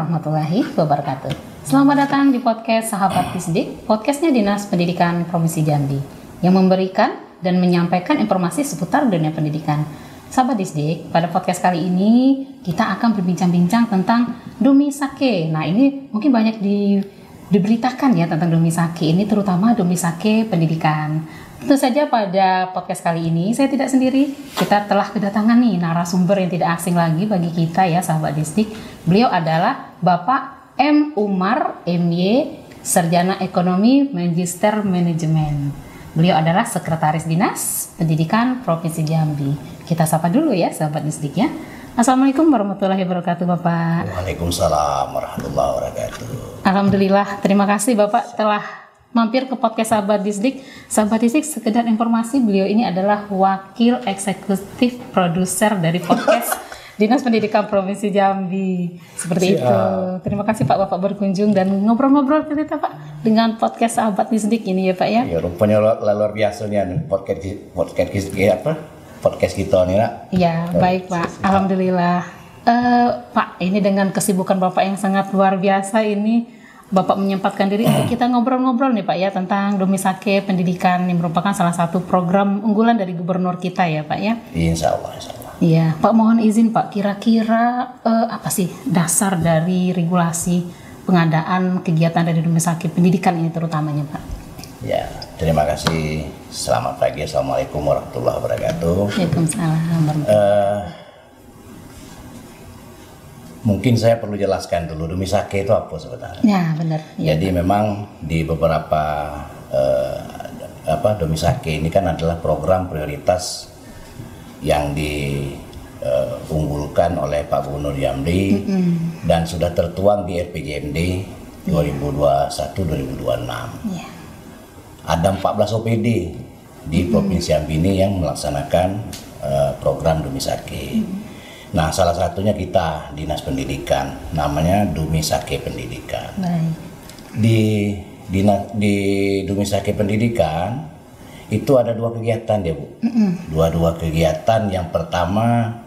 warahmatullahi wabarakatuh. Selamat datang di podcast Sahabat Disdik, podcastnya Dinas Pendidikan Provinsi Jambi yang memberikan dan menyampaikan informasi seputar dunia pendidikan. Sahabat Disdik, pada podcast kali ini kita akan berbincang-bincang tentang Domisake. Nah, ini mungkin banyak diberitakan ya tentang Domisake ini, terutama Domisake pendidikan. Tentu saja pada podcast kali ini saya tidak sendiri, kita telah kedatangan nih narasumber yang tidak asing lagi bagi kita ya sahabat Disdik. Beliau adalah Bapak M. Umar MY, Sarjana Ekonomi Magister Manajemen. Beliau adalah Sekretaris Dinas Pendidikan Provinsi Jambi. Kita sapa dulu ya sahabat Disdik ya. Assalamualaikum warahmatullahi wabarakatuh Bapak. Waalaikumsalam warahmatullahi wabarakatuh. Alhamdulillah, terima kasih Bapak telah mampir ke podcast Sahabat Disdik. Sahabat Disdik, sekedar informasi, beliau ini adalah wakil eksekutif produser dari podcast Dinas Pendidikan Provinsi Jambi. Seperti itu. Terima kasih Pak Bapak berkunjung dan ngobrol-ngobrol kita Pak dengan podcast Sahabat Disdik ini ya Pak ya. Ya rupanya luar biasanya podcast kita nih nak. Iya baik Pak. Alhamdulillah. Pak, ini dengan kesibukan Bapak yang sangat luar biasa ini, Bapak menyempatkan diri untuk kita ngobrol-ngobrol nih Pak ya tentang Domisake Pendidikan yang merupakan salah satu program unggulan dari gubernur kita ya Pak ya. Insya Allah. Iya Pak, mohon izin Pak, kira-kira apa sih dasar dari regulasi pengadaan kegiatan dari Domisake Pendidikan ini terutamanya Pak? Ya, terima kasih. Selamat pagi. Assalamualaikum warahmatullahi wabarakatuh. Waalaikumsalam. Mungkin saya perlu jelaskan dulu Domisake itu apa sebenarnya. Ya benar. Ya, jadi memang di beberapa Domisake ini kan adalah program prioritas yang diunggulkan oleh Pak Gubernur Jambi dan sudah tertuang di RPJMD 2021-2026. Yeah. Ada 14 OPD di Provinsi Jambi ini yang melaksanakan program Domisake. Nah, salah satunya kita Dinas Pendidikan, namanya Domisake Pendidikan. Baik. Di Domisake Pendidikan itu ada dua kegiatan ya Bu. Dua kegiatan. Yang pertama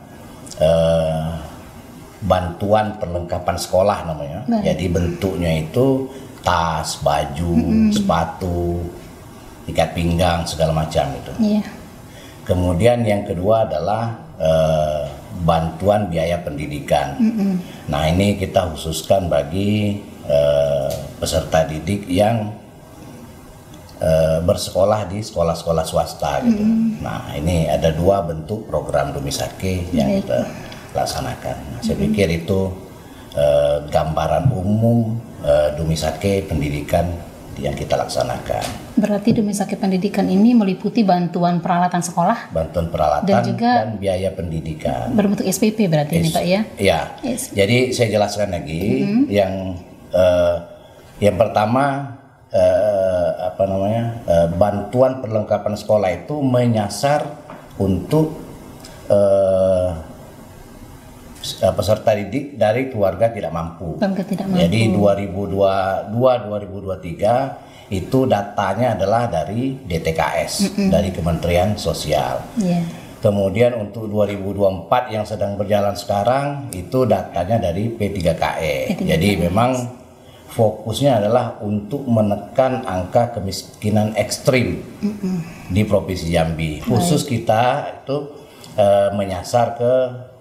bantuan perlengkapan sekolah namanya. Baik. Jadi bentuknya itu tas, baju, sepatu, ikat pinggang segala macam itu. Yeah. Kemudian yang kedua adalah bantuan biaya pendidikan. Nah ini kita khususkan bagi peserta didik yang bersekolah di sekolah-sekolah swasta gitu. Nah ini ada dua bentuk program Domisake yang kita laksanakan. Nah, saya pikir itu gambaran umum Domisake Pendidikan yang kita laksanakan. Berarti Domisake Pendidikan ini meliputi bantuan peralatan sekolah, bantuan peralatan dan juga biaya pendidikan. Berbentuk SPP berarti ini Pak ya? Iya. Jadi saya jelaskan lagi yang pertama bantuan perlengkapan sekolah itu menyasar untuk peserta didik dari keluarga tidak mampu. Jadi 2022-2023 itu datanya adalah dari DTKS, dari Kementerian Sosial. Yeah. Kemudian untuk 2024 yang sedang berjalan sekarang itu datanya dari P3KE. Jadi memang fokusnya adalah untuk menekan angka kemiskinan ekstrim di Provinsi Jambi. Khusus kita itu menyasar ke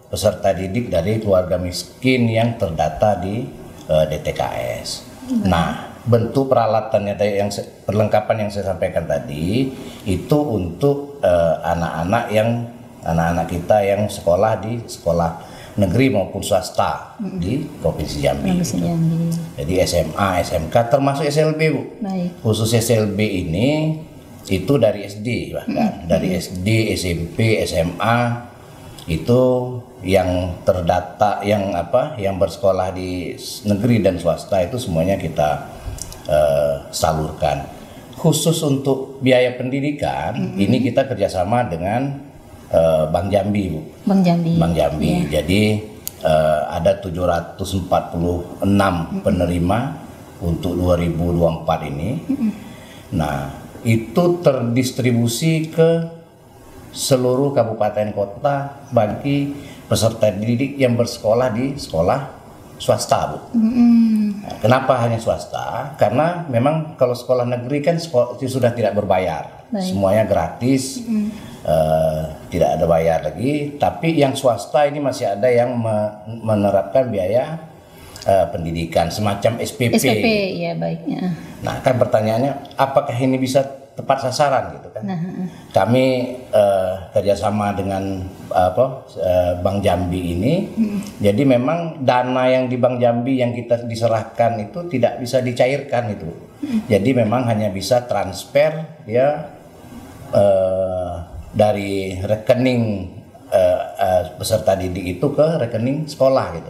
peserta didik dari keluarga miskin yang terdata di DTKS. Nah, bentuk peralatannya yang perlengkapan yang saya sampaikan tadi itu untuk anak-anak kita yang sekolah di sekolah negeri maupun swasta di Provinsi Jambi. Jadi SMA, SMK termasuk SLB Bu. Baik. Khusus SLB ini itu dari SD bahkan dari SD, SMP, SMA itu yang terdata yang bersekolah di negeri dan swasta itu semuanya kita salurkan. Khusus untuk biaya pendidikan ini kita kerjasama dengan Bank Jambi Bu. Bank Jambi. Yeah. Jadi ada 746 penerima untuk 2024 ini. Nah itu terdistribusi ke seluruh kabupaten kota bagi peserta didik yang bersekolah di sekolah swasta, Bu. Nah, kenapa hanya swasta? Karena memang kalau sekolah negeri kan sudah tidak berbayar, semuanya gratis, tidak ada bayar lagi. Tapi yang swasta ini masih ada yang menerapkan biaya pendidikan semacam SPP. Ya baiknya. Nah, kan pertanyaannya, apakah ini bisa tepat sasaran gitu kan? Kami kerjasama dengan Bank Jambi ini, jadi memang dana yang di Bank Jambi yang kita diserahkan itu tidak bisa dicairkan itu. Jadi memang hanya bisa transfer ya dari rekening peserta didik itu ke rekening sekolah gitu.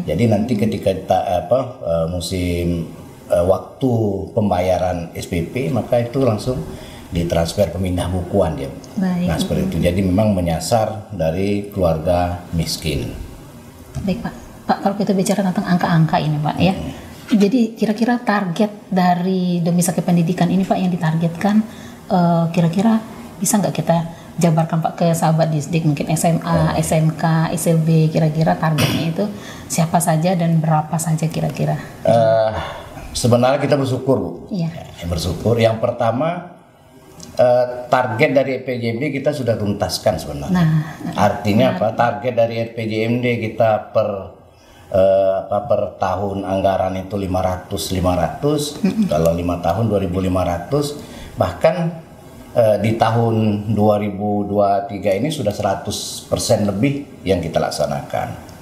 Jadi nanti ketika musim waktu pembayaran SPP, maka itu langsung ditransfer pemindah bukuan dia. Nah seperti itu. Jadi memang menyasar dari keluarga miskin. Baik Pak, kalau kita bicara tentang angka-angka ini Pak ya. Jadi kira-kira target dari Demi Sakti Pendidikan ini Pak yang ditargetkan, kira-kira bisa nggak kita jabarkan Pak ke sahabat Disdik, mungkin SMA, SMK, SLB, kira-kira targetnya itu siapa saja dan berapa saja kira-kira? Sebenarnya kita bersyukur, Bu. Iya. Bersyukur. Yang pertama, target dari RPJMD kita sudah tuntaskan sebenarnya. Artinya apa? Target dari RPJMD kita per tahun anggaran itu 500. Kalau 5 tahun 2.500. Bahkan di tahun 2023 ini sudah 100% lebih yang kita laksanakan.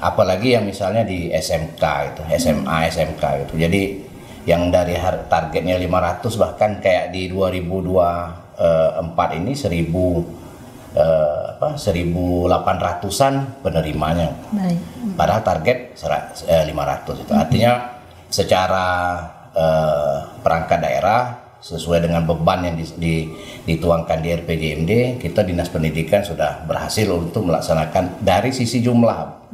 Apalagi yang misalnya di SMK itu, SMA, SMK itu. Jadi yang dari targetnya 500 bahkan kayak di 2024 ini 1.800-an penerimanya. Padahal target 500 itu. Artinya secara perangkat daerah sesuai dengan beban yang dituangkan di RPJMD, kita Dinas Pendidikan sudah berhasil untuk melaksanakan dari sisi jumlah.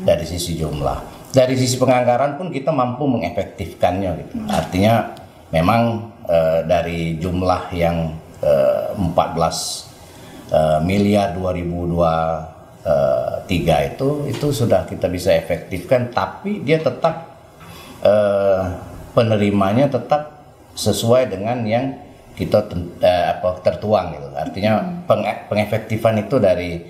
Dari sisi jumlah. Dari sisi penganggaran pun kita mampu mengefektifkannya gitu. Artinya memang dari jumlah yang 14 miliar 2023 itu sudah kita bisa efektifkan, tapi dia tetap penerimanya tetap sesuai dengan yang kita tertuang gitu. Artinya pengefektifan itu dari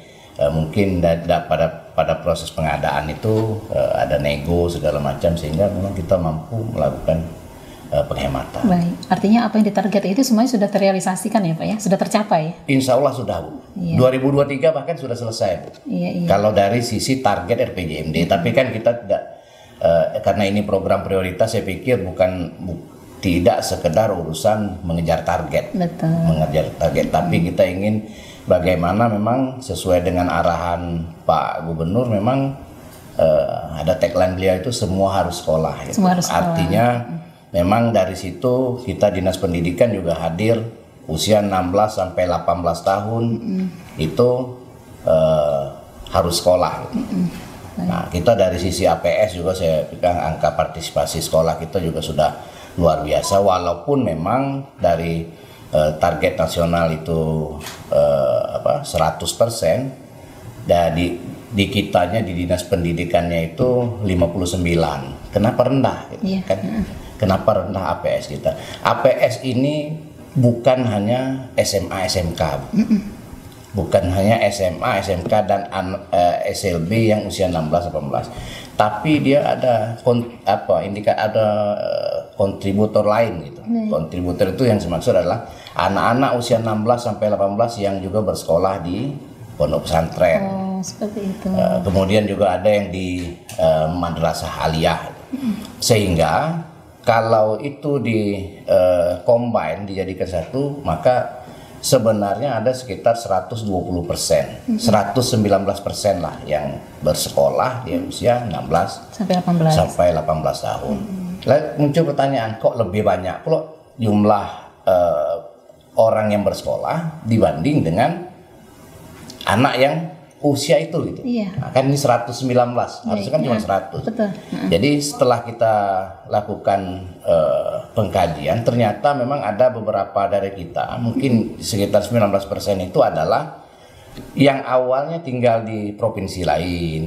mungkin pada proses pengadaan itu ada nego segala macam sehingga memang kita mampu melakukan penghematan. Baik, artinya apa yang ditarget itu semuanya sudah terrealisasikan ya Pak ya? Sudah tercapai? Insya Allah sudah, Bu. 2023 bahkan sudah selesai, Bu. Kalau dari sisi target RPJMD, tapi kan kita tidak karena ini program prioritas, saya pikir tidak sekedar urusan mengejar target, tapi kita ingin bagaimana memang sesuai dengan arahan Pak Gubernur, memang ada tagline beliau itu semua harus sekolah. Gitu. Artinya memang dari situ kita Dinas Pendidikan juga hadir usia 16 sampai 18 tahun itu harus sekolah. Gitu. Nah kita dari sisi APS juga saya pikir angka partisipasi sekolah kita juga sudah luar biasa, walaupun memang dari target nasional itu 100%, dari di kitanya di Dinas Pendidikannya itu 59. Kenapa rendah? Gitu, kan? Kenapa rendah APS kita? APS ini bukan hanya SMA, SMK, bukan hanya SMA, SMK dan SLB yang usia 16-18. Tapi dia ada kontributor lain gitu. Kontributor itu yang dimaksud adalah anak-anak usia 16 sampai 18 yang juga bersekolah di pondok pesantren. Seperti itu. Kemudian juga ada yang di madrasah aliyah. Sehingga kalau itu combine dijadikan satu, maka sebenarnya ada sekitar 120%, 119% lah yang bersekolah di usia 16 sampai 18 tahun. Lalu muncul pertanyaan, kok lebih banyak kalau jumlah orang yang bersekolah dibanding dengan anak yang usia itu gitu. Nah, kan ini 119, harusnya kan cuma 100. Betul. Jadi setelah kita lakukan pengkajian, ternyata memang ada beberapa dari kita, mungkin sekitar 19% itu adalah yang awalnya tinggal di provinsi lain,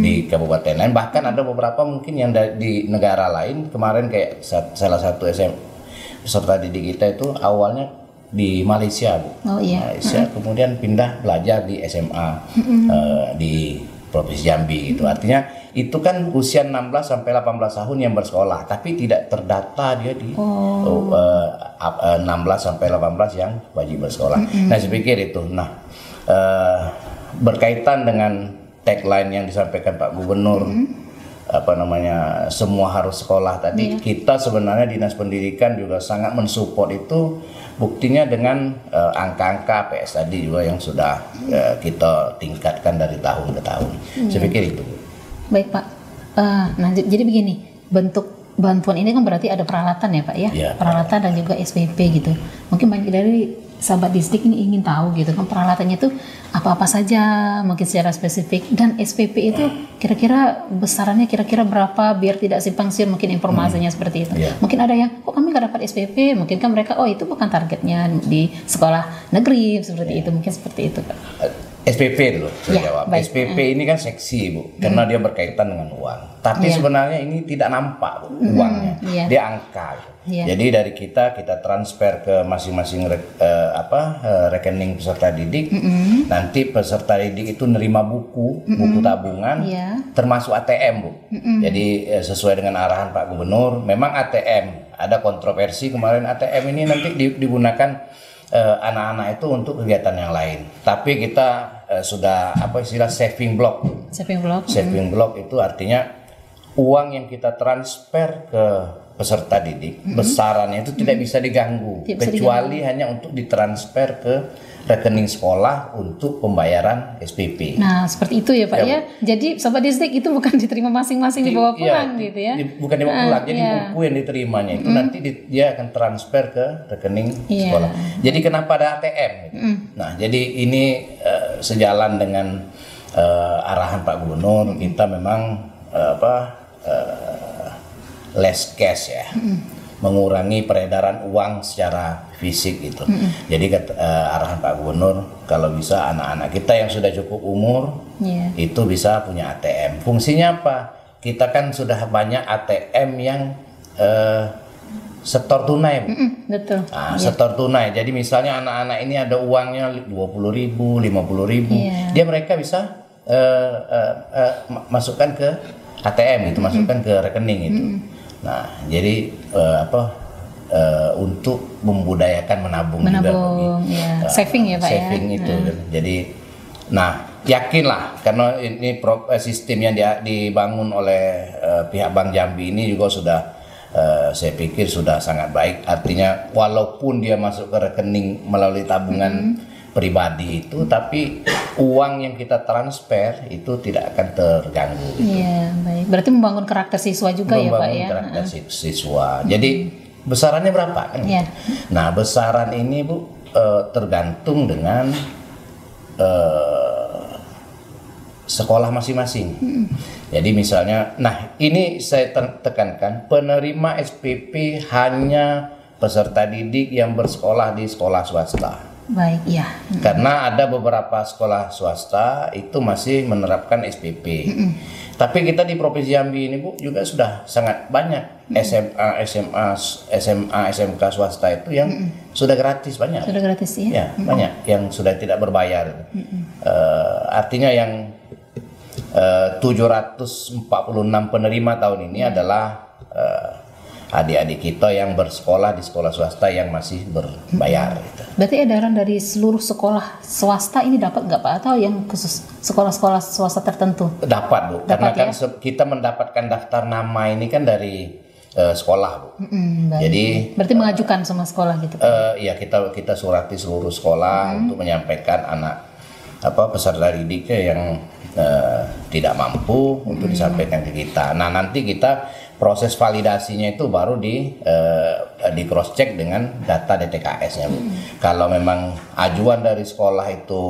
di di kabupaten lain, bahkan ada beberapa mungkin yang di negara lain. Kemarin kayak salah satu peserta didik kita itu awalnya di Malaysia, Bu. Malaysia, kemudian pindah belajar di SMA di Provinsi Jambi gitu. Artinya itu kan usia 16 sampai 18 tahun yang bersekolah, tapi tidak terdata dia di 16 sampai 18 yang wajib bersekolah. Nah, saya pikir itu. Nah, berkaitan dengan tagline yang disampaikan Pak Gubernur, semua harus sekolah tadi, kita sebenarnya Dinas Pendidikan juga sangat mensupport itu. Buktinya dengan angka-angka PS tadi juga yang sudah kita tingkatkan dari tahun ke tahun. Saya pikir itu. Baik Pak. Nah jadi begini, bentuk bantuan ini kan berarti ada peralatan ya Pak ya, peralatan dan juga SPP gitu. Mungkin banyak dari sahabat Disdik ini ingin tahu gitu kan peralatannya itu apa-apa saja mungkin secara spesifik, dan SPP itu kira-kira besarannya kira-kira berapa biar tidak simpang siur mungkin informasinya seperti itu. Mungkin ada yang kok kami nggak dapat SPP, mungkin kan mereka itu bukan targetnya di sekolah negeri seperti itu, mungkin seperti itu Pak. SPP dulu saya jawab. Baik. SPP ini kan seksi, Bu, karena dia berkaitan dengan uang. Tapi sebenarnya ini tidak nampak, Bu, uangnya. Dia angka. Jadi dari kita transfer ke masing-masing rekening peserta didik. Nanti peserta didik itu nerima buku tabungan, termasuk ATM, Bu. Jadi sesuai dengan arahan Pak Gubernur, memang ATM ada kontroversi kemarin, ATM ini nanti digunakan anak-anak itu untuk kegiatan yang lain. Tapi kita sudah istilah saving block. Saving block itu artinya uang yang kita transfer ke peserta didik, besarannya itu tidak bisa diganggu, kecuali hanya untuk ditransfer ke rekening sekolah untuk pembayaran SPP. Nah, seperti itu ya Pak ya. Jadi Sobat Disdik itu bukan diterima masing-masing dibawa pulang gitu ya. Bukan dibawa pulang, jadi buku yang diterimanya itu nanti dia akan transfer ke rekening sekolah. Jadi kenapa ada ATM? Gitu. Nah, jadi ini sejalan dengan arahan Pak Gubernur, kita memang less cash ya. Mengurangi peredaran uang secara fisik gitu. Jadi arahan Pak Gubernur kalau bisa anak-anak kita yang sudah cukup umur itu bisa punya ATM. Fungsinya apa? Kita kan sudah banyak ATM yang setor tunai, Bu. Betul. Nah, setor tunai. Jadi misalnya anak-anak ini ada uangnya 20.000, 50.000, mereka bisa masukkan ke ATM itu, masukkan ke rekening itu. Nah, jadi untuk membudayakan menabung juga, saving ya Pak saving ya. Itu. Jadi, yakinlah karena ini sistem yang dibangun oleh pihak Bank Jambi ini juga sudah, saya pikir sudah sangat baik. Artinya walaupun dia masuk ke rekening melalui tabungan pribadi itu, tapi uang yang kita transfer itu tidak akan terganggu. Iya, baik. Berarti membangun karakter siswa juga ya Pak ya. Membangun karakter siswa. Jadi besarannya berapa kan? Nah, besaran ini Bu tergantung dengan sekolah masing-masing. Jadi misalnya, ini saya tekankan, penerima SPP hanya peserta didik yang bersekolah di sekolah swasta. Baik, ya. Karena ada beberapa sekolah swasta itu masih menerapkan SPP. Tapi kita di Provinsi Jambi ini Bu juga sudah sangat banyak SMA, SMK swasta itu yang sudah gratis, banyak. Sudah gratis ya? Ya, banyak yang sudah tidak berbayar. Artinya yang 746 penerima tahun ini adalah adik-adik kita yang bersekolah di sekolah swasta yang masih berbayar. Berarti edaran dari seluruh sekolah swasta ini dapat nggak Pak? Atau yang khusus sekolah-sekolah swasta tertentu? Dapat Bu, karena kan kita mendapatkan daftar nama ini kan dari sekolah Bu. Jadi berarti mengajukan sama sekolah gitu? Iya, kita surati seluruh sekolah untuk menyampaikan anak peserta didiknya yang tidak mampu untuk disampaikan ke kita. Nah, nanti kita proses validasinya itu baru di cross check dengan data DTKS-nya, Bu. Kalau memang ajuan dari sekolah itu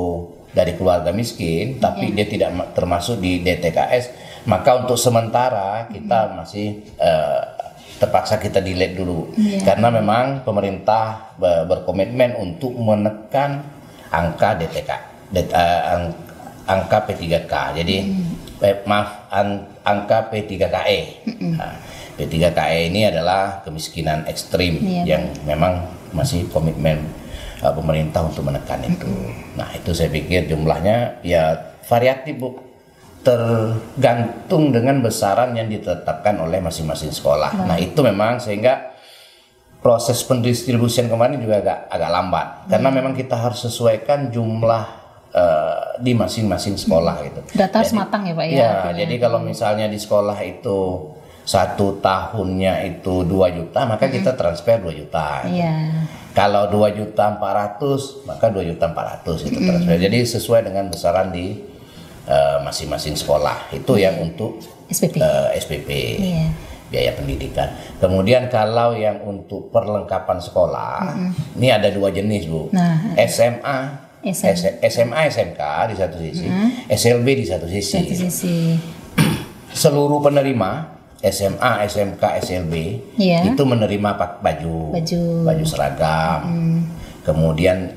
dari keluarga miskin tapi dia tidak termasuk di DTKS, maka untuk sementara kita masih terpaksa kita delete dulu. Karena memang pemerintah berkomitmen untuk menekan angka angka P3K. Jadi angka P3KE. Nah, P3KE ini adalah kemiskinan ekstrim yang memang masih komitmen pemerintah untuk menekan itu. Nah, itu saya pikir jumlahnya ya variatif, Bu. Tergantung dengan besaran yang ditetapkan oleh masing-masing sekolah. Nah, itu memang sehingga proses pendistribusian kemarin juga agak lambat karena memang kita harus sesuaikan jumlah di masing-masing sekolah gitu. Data harus matang ya Pak ya. Ya, jadi kalau misalnya di sekolah itu 1 tahunnya itu 2 juta, maka kita transfer 2 juta. Iya. Kalau 2.400.000 maka 2.400.000 itu transfer. Jadi sesuai dengan besaran di masing-masing sekolah. Itu yang untuk SPP. Iya. Biaya pendidikan. Kemudian kalau yang untuk perlengkapan sekolah, ini ada 2 jenis, Bu. Nah, SMA, SMK di satu sisi, SLB di satu sisi. Seluruh penerima SMA, SMK, SLB itu menerima baju seragam, kemudian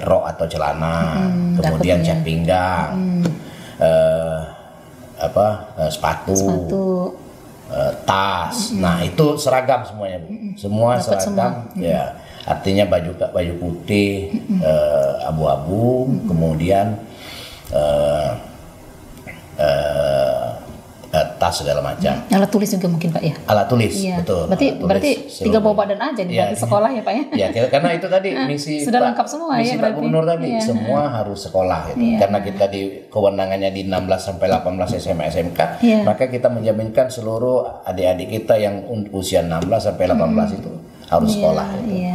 rok atau celana, kemudian cat pinggang, sepatu. Tas, nah itu seragam semuanya, Bu. Semua seragam, ya artinya baju putih, abu-abu, kemudian tas segala macam. Alat tulis juga mungkin Pak ya? Alat tulis, betul. Berarti 3 bawa badan aja di sekolah ya Pak ya? Ya, karena itu tadi misi sudah lengkap semua misi ya Pak Gubernur tadi, semua harus sekolah gitu. Karena kita di kewenangannya di 16 sampai 18 SMA SMK, maka kita menjaminkan seluruh adik-adik kita yang usia 16 sampai 18 itu harus sekolah gitu.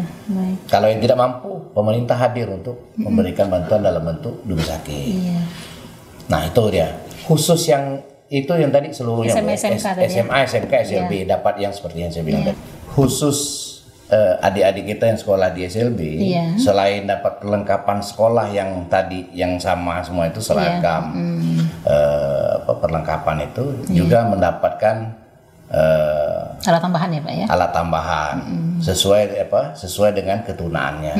Kalau yang tidak mampu, pemerintah hadir untuk memberikan bantuan dalam bentuk Dumisaki. Nah, itu dia. Khusus yang itu yang tadi seluruhnya SMA, SMK, SLB dapat yang seperti yang saya bilang tadi. Khusus adik-adik kita yang sekolah di SLB, selain dapat perlengkapan sekolah yang tadi yang sama semua itu seragam, perlengkapan itu juga mendapatkan alat tambahan ya Pak ya? Alat tambahan sesuai dengan ketunaannya.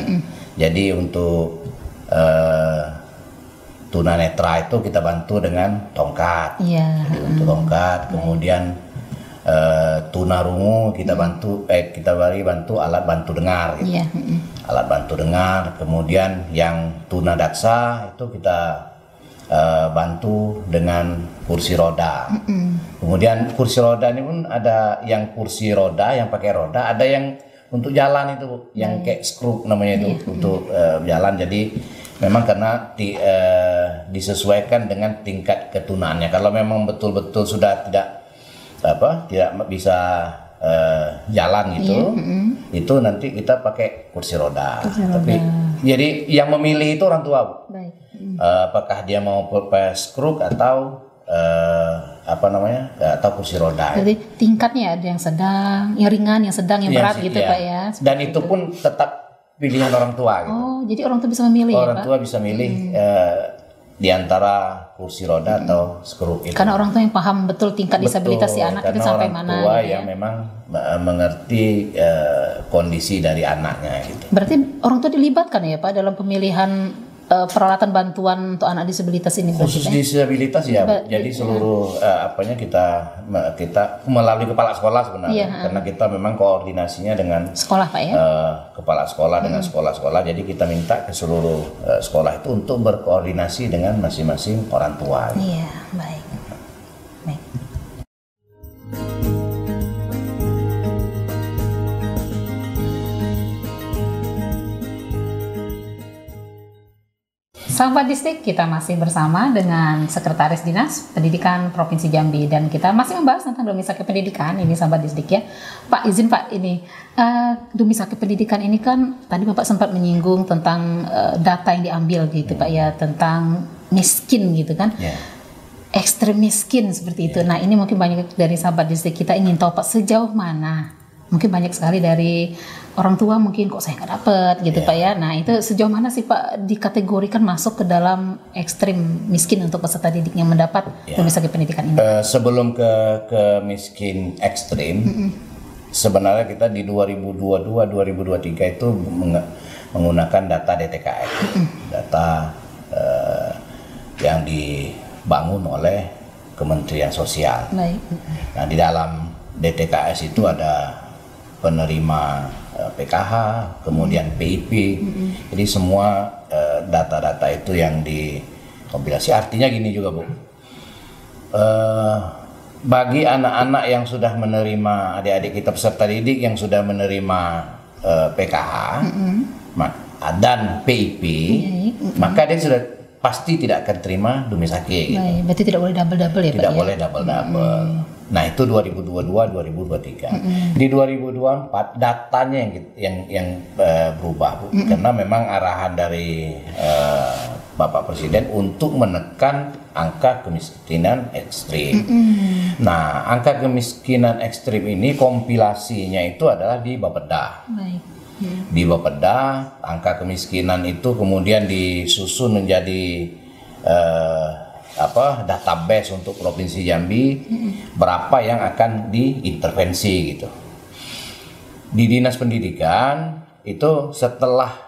Jadi untuk tunanetra itu kita bantu dengan tongkat. Jadi untuk tongkat, kemudian tunarungu kita bantu bantu alat bantu dengar gitu. Alat bantu dengar, kemudian yang tunadaksa itu kita bantu dengan kursi roda. Kemudian kursi roda ini pun ada yang kursi roda yang pakai roda, ada yang untuk jalan itu yang kayak skrup namanya itu untuk jalan. Jadi memang karena disesuaikan dengan tingkat ketunaannya. Kalau memang betul-betul sudah tidak bisa jalan gitu, itu nanti kita pakai kursi roda. Tapi jadi yang memilih itu orang tua, Bu. Apakah dia mau pakai skrup atau atau kursi roda. Jadi tingkatnya ada yang sedang, yang ringan, yang sedang, yang berat gitu Pak ya. Dan itu pun tetap pilihan orang tua gitu. Oh, jadi orang tua bisa memilih orang tua bisa milih di antara kursi roda atau skrup itu. Karena orang tua yang paham betul tingkat disabilitas si anak itu sampai mana. Karena orang tua yang memang mengerti kondisi dari anaknya gitu. Berarti orang tua dilibatkan ya Pak dalam pemilihan peralatan bantuan untuk anak disabilitas ini. Khusus disabilitas ya. Jadi seluruh kita melalui kepala sekolah sebenarnya, karena kita memang koordinasinya dengan sekolah Pak ya. Kepala sekolah dengan sekolah-sekolah. Jadi kita minta ke seluruh sekolah itu untuk berkoordinasi dengan masing-masing orang tua. Iya, baik. Sahabat Distrik, kita masih bersama dengan Sekretaris Dinas Pendidikan Provinsi Jambi dan kita masih membahas tentang Dumisaki Pendidikan ini, sahabat Distrik ya. Pak, izin Pak, ini Dumisaki Pendidikan ini kan tadi Bapak sempat menyinggung tentang data yang diambil gitu Pak ya, tentang miskin gitu kan. Ekstrem miskin seperti itu. Nah, ini mungkin banyak dari sahabat Distrik kita ingin tahu Pak, sejauh mana? Mungkin banyak sekali dari orang tua mungkin kok saya nggak dapet gitu Pak ya. Nah, itu sejauh mana sih Pak dikategorikan masuk ke dalam ekstrim miskin untuk peserta didik yang mendapat Dumisaki Pendidikan ini? Sebelum ke miskin ekstrim, sebenarnya kita di 2022-2023 itu menggunakan data DTKS, data yang dibangun oleh Kementerian Sosial. Baik. Nah, di dalam DTKS itu ada penerima PKH, kemudian PIP. Jadi semua data-data itu yang dikompilasi. Artinya gini juga, Bu. Bagi anak-anak yang sudah menerima, adik-adik kita peserta didik yang sudah menerima PKH dan PIP, maka dia sudah pasti tidak akan terima Dumisake. Gitu. Berarti tidak boleh double-double ya, Pak? Tidak boleh double-double. Nah, itu 2022-2023. Di 2024 datanya yang berubah, Bu. Karena memang arahan dari Bapak Presiden untuk menekan angka kemiskinan ekstrim. Nah, angka kemiskinan ekstrim ini kompilasinya itu adalah di Bapeda. Di Bapeda, angka kemiskinan itu kemudian disusun menjadi database untuk Provinsi Jambi, berapa yang akan diintervensi gitu. Di Dinas Pendidikan itu setelah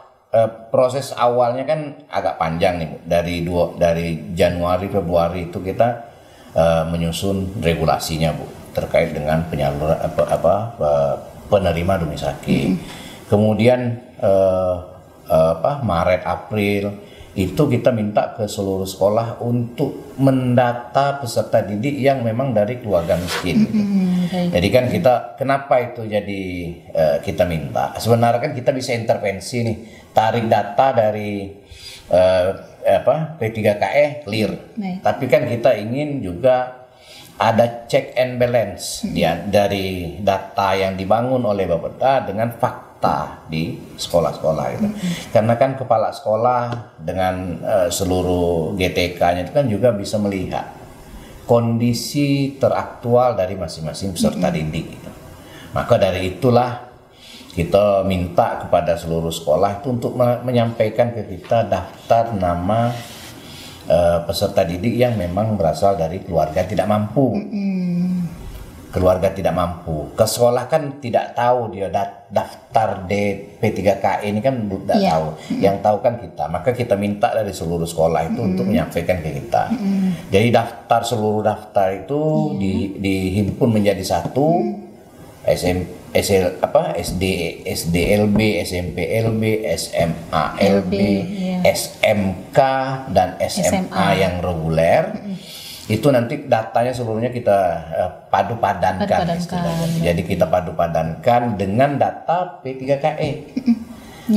proses awalnya kan agak panjang nih, Bu. Dari Januari Februari itu kita menyusun regulasinya, Bu, terkait dengan penyaluran penerima Dumisake. Kemudian Maret April itu kita minta ke seluruh sekolah untuk mendata peserta didik yang memang dari keluarga miskin. Gitu. Jadi kan kenapa itu jadi kita minta? Sebenarnya kan kita bisa intervensi nih, tarik data dari P3KE clear. Tapi kan kita ingin juga ada check and balance dari data yang dibangun oleh Bapeda dengan fakta di sekolah-sekolah gitu. Karena kan kepala sekolah dengan seluruh GTK-nya itu kan juga bisa melihat kondisi teraktual dari masing-masing peserta didik gitu. Maka dari itulah kita minta kepada seluruh sekolah itu untuk menyampaikan ke kita daftar nama peserta didik yang memang berasal dari keluarga tidak mampu. Keluarga tidak mampu. Ke sekolah kan tidak tahu dia daftar P3KE ini kan tidak tahu. Yang tahu kan kita. Maka kita minta dari seluruh sekolah itu untuk menyampaikan ke kita. Jadi seluruh daftar itu dihimpun menjadi satu. SDLB, SMPLB, SMALB, SMK dan SMA yang reguler. Itu nanti datanya seluruhnya kita padu-padankan. Jadi kita padu-padankan dengan data P3KE.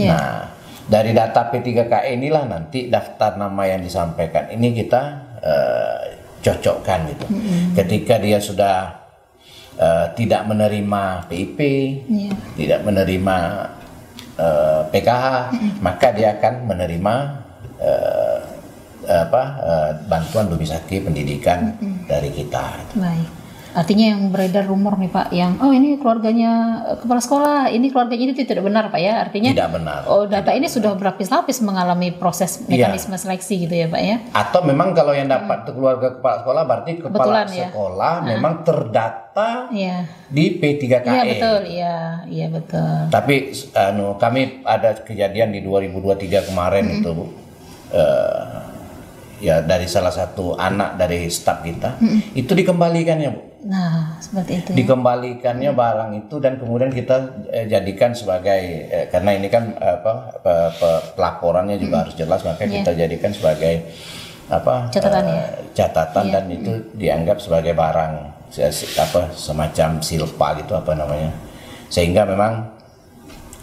Nah, dari data P3KE inilah nanti daftar nama yang disampaikan ini kita cocokkan gitu. Ketika dia sudah tidak menerima PIP, tidak menerima PKH, maka dia akan menerima bantuan Dumisake pendidikan dari kita. Baik. Artinya yang beredar rumor nih Pak, yang ini keluarganya kepala sekolah, ini keluarganya itu tidak benar Pak ya? Artinya tidak benar. Data ini sudah berlapis-lapis mengalami proses mekanisme seleksi gitu ya Pak ya? Atau memang kalau yang dapat keluarga kepala sekolah berarti kepala sekolah memang terdata di P3KE. Iya betul, iya betul. Tapi kami ada kejadian di 2023 kemarin itu Bu. Dari salah satu anak dari staf kita itu dikembalikannya Bu. Nah seperti itu. Dikembalikannya barang itu dan kemudian kita jadikan sebagai karena ini kan pelaporannya juga harus jelas, maka kita jadikan sebagai catatan dan itu dianggap sebagai barang semacam silpa gitu sehingga memang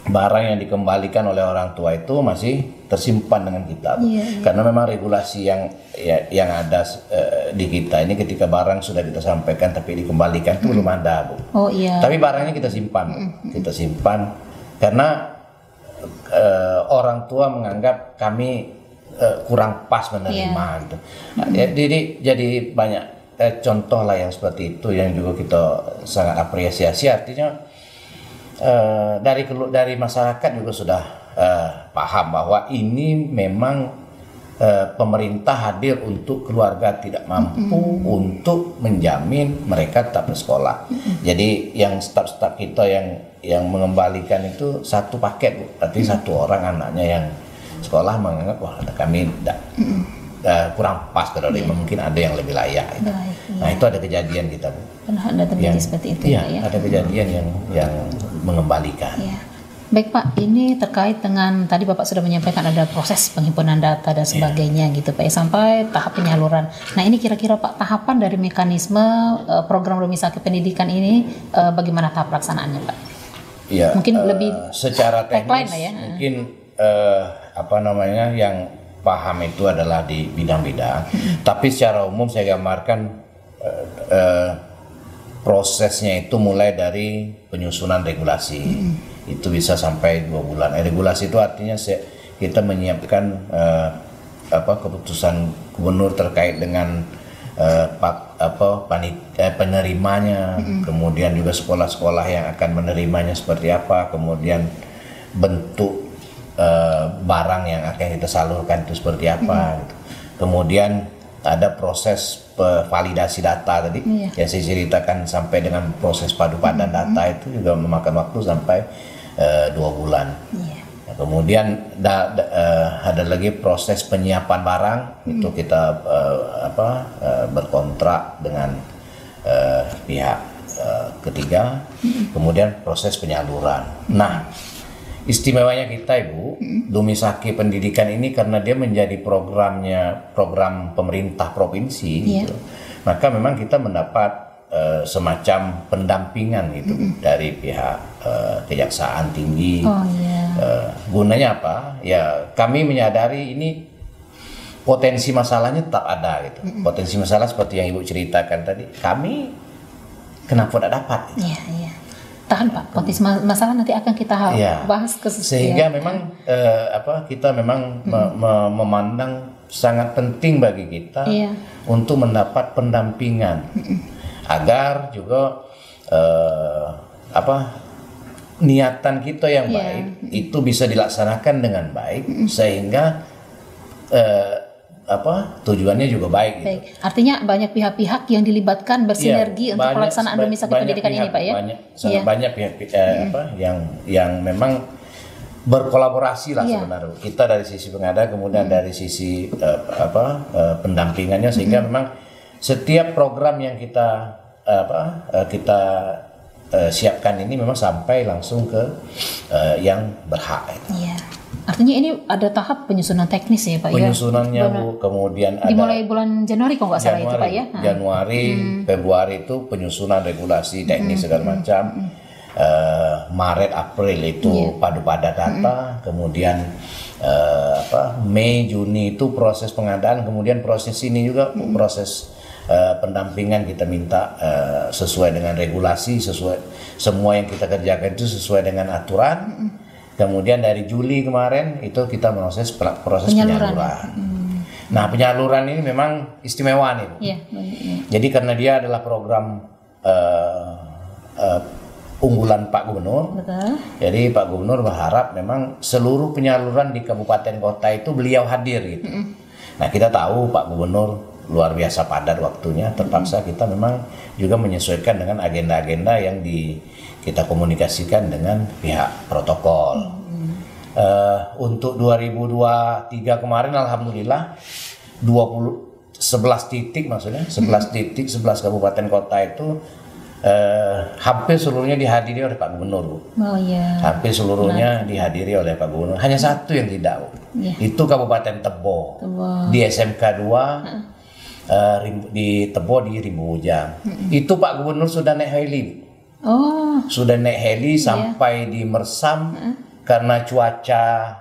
barang yang dikembalikan oleh orang tua itu masih tersimpan dengan kita, karena memang regulasi yang ada di kita ini ketika barang sudah kita sampaikan tapi dikembalikan itu belum ada Bu. Tapi barangnya kita simpan, karena orang tua menganggap kami kurang pas menerima gitu. Jadi banyak contoh lah yang seperti itu yang juga kita sangat apresiasi. Artinya dari masyarakat juga sudah paham bahwa ini memang pemerintah hadir untuk keluarga tidak mampu untuk menjamin mereka tetap bersekolah. Jadi yang staf-staf kita yang mengembalikan itu satu paket Bu. Berarti satu orang anaknya yang sekolah menganggap wah kami tidak kurang pas kalau mungkin ada yang lebih layak. Nah itu ada kejadian kita Bu. Pernah ada terjadi seperti itu ya? Ada kejadian yang mengembalikan. Baik Pak, ini terkait dengan tadi Bapak sudah menyampaikan ada proses penghimpunan data dan sebagainya gitu Pak, sampai tahap penyaluran. Nah ini kira-kira Pak tahapan dari mekanisme program Rumah Pendidikan ini bagaimana tahap pelaksanaannya Pak? Ya, mungkin lebih secara teknis mungkin yang paham itu adalah di bidang-bidang. Tapi secara umum saya gambarkan prosesnya itu mulai dari penyusunan regulasi. Itu bisa sampai 2 bulan. Regulasi itu artinya kita menyiapkan keputusan gubernur terkait dengan penerimanya, kemudian juga sekolah-sekolah yang akan menerimanya seperti apa, kemudian bentuk barang yang akan kita salurkan itu seperti apa. Gitu. Kemudian ada proses validasi data tadi yang saya ceritakan sampai dengan proses padu padan data itu juga memakan waktu sampai 2 bulan. Nah, kemudian ada lagi proses penyiapan barang itu kita berkontrak dengan pihak ketiga. Kemudian proses penyaluran. Nah, istimewanya kita Ibu, Dumisaki Pendidikan ini karena dia menjadi program pemerintah provinsi, gitu, maka memang kita mendapat semacam pendampingan gitu dari pihak Kejaksaan Tinggi. Gunanya apa? Ya kami menyadari ini potensi masalahnya tetap ada gitu. Potensi masalah seperti yang Ibu ceritakan tadi, kami kenapa tidak dapat? Gitu. Tahan Pak, potensi masalah nanti akan kita bahas sehingga memang kita memang memandang sangat penting bagi kita untuk mendapat pendampingan agar juga niatan kita yang baik itu bisa dilaksanakan dengan baik sehingga tujuannya juga baik. Gitu. Artinya banyak pihak-pihak yang dilibatkan bersinergi untuk pelaksanaan Dumisaki Pendidikan ini Pak ya. Banyak pihak yang memang berkolaborasi lah sebenarnya. Kita dari sisi pengada, kemudian dari sisi pendampingannya sehingga memang setiap program yang kita siapkan ini memang sampai langsung ke yang berhak. Artinya ini ada tahap penyusunan teknis ya Pak penyusunannya Bu, kemudian dimulai bulan Januari kalau nggak salah itu Pak ya. Januari, Februari itu penyusunan regulasi teknis segala macam. Maret, April itu padu padan data, kemudian Mei, Juni itu proses pengadaan, kemudian proses ini juga proses pendampingan kita minta sesuai dengan regulasi, sesuai semua yang kita kerjakan itu sesuai dengan aturan. Kemudian dari Juli kemarin itu kita proses penyaluran. Nah penyaluran ini memang istimewa nih. Jadi karena dia adalah program unggulan Pak Gubernur. Jadi Pak Gubernur berharap memang seluruh penyaluran di kabupaten kota itu beliau hadir gitu. Nah kita tahu Pak Gubernur luar biasa padat waktunya, terpaksa kita memang juga menyesuaikan dengan agenda-agenda yang kita komunikasikan dengan pihak protokol. Untuk 2023 kemarin alhamdulillah 11 titik maksudnya 11 titik 11 kabupaten kota itu hampir seluruhnya dihadiri oleh Pak Gubernur. Hampir seluruhnya dihadiri oleh Pak Gubernur. Hanya satu yang tidak. Itu Kabupaten Tebo. Di SMK 2 di Tebo di Rimbu Ujang. Itu Pak Gubernur sudah naik heli. Sudah naik heli sampai di Mersam karena cuaca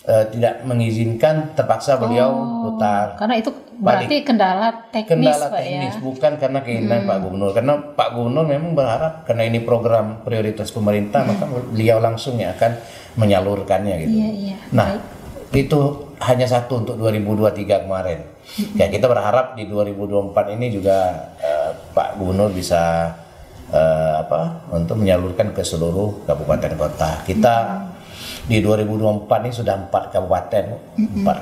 tidak mengizinkan, terpaksa beliau putar. Karena itu berarti kendala teknis Pak ya. Bukan karena keinginan Pak Gubernur. Karena Pak Gubernur memang berharap karena ini program prioritas pemerintah, maka beliau langsung akan menyalurkannya gitu. Nah, itu hanya satu untuk 2023 kemarin. Ya kita berharap di 2024 ini juga Pak Gubernur bisa untuk menyalurkan ke seluruh kabupaten kota. Kita di 2024 ini sudah 4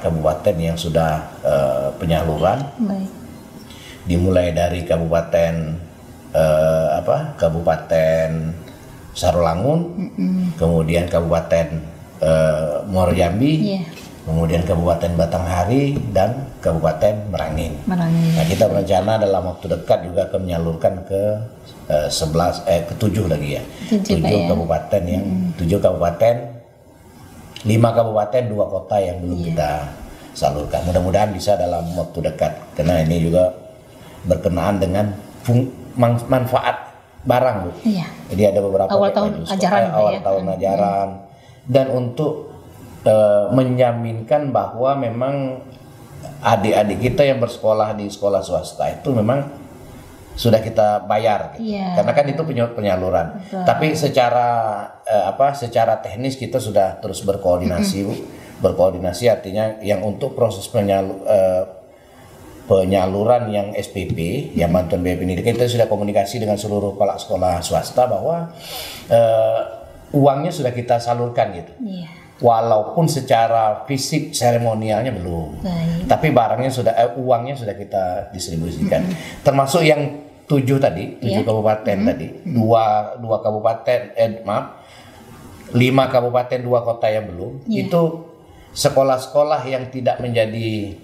kabupaten yang sudah penyaluran. Dimulai dari kabupaten Kabupaten Sarolangun, kemudian Kabupaten Muaro Jambi, kemudian Kabupaten Batanghari dan Kabupaten Merangin. Nah, kita berencana dalam waktu dekat juga akan menyalurkan ke 7 lagi ya. 7 kabupaten yang 7 kabupaten, 5 kabupaten, 2 kota yang belum kita salurkan. Mudah-mudahan bisa dalam waktu dekat, karena ini juga berkenaan dengan manfaat barang, Bu. Iya. Jadi ada beberapa awal tahun ajaran dan untuk menjaminkan bahwa memang adik-adik kita yang bersekolah di sekolah swasta itu memang sudah kita bayar, gitu. Karena kan itu penyaluran. Betul. Tapi secara teknis kita sudah terus berkoordinasi, Bu. Berkoordinasi artinya yang untuk proses penyaluran yang SPP, yang bantuan biaya pendidikan, kita sudah komunikasi dengan seluruh kepala sekolah swasta bahwa uangnya sudah kita salurkan gitu. Walaupun secara fisik seremonialnya belum, tapi barangnya uangnya sudah kita distribusikan. Termasuk yang 7 kabupaten tadi, 5 kabupaten 2 kota yang belum, itu sekolah-sekolah yang tidak menjadi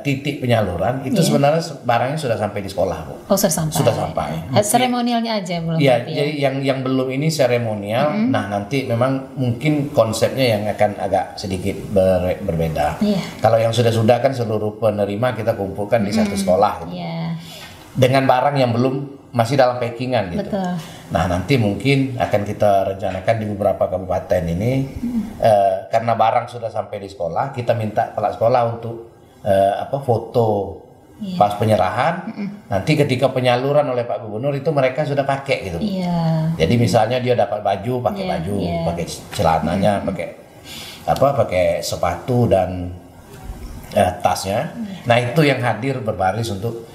titik penyaluran itu sebenarnya barangnya sudah sampai di sekolah, Bu. Sudah sampai. Seremonialnya aja belum. Iya, jadi yang belum ini seremonial. Nah, nanti memang mungkin konsepnya yang akan agak sedikit berbeda. Kalau yang sudah kan seluruh penerima kita kumpulkan di satu sekolah, gitu. Dengan barang yang belum masih dalam packingan gitu. Betul. Nah, nanti mungkin akan kita rencanakan di beberapa kabupaten ini karena barang sudah sampai di sekolah, kita minta kepala sekolah untuk foto pas penyerahan. Nanti ketika penyaluran oleh Pak Gubernur itu mereka sudah pakai gitu. Jadi misalnya dia dapat baju, pakai baju, pakai celananya, pakai sepatu dan tasnya. Nah, itu yang hadir berbaris untuk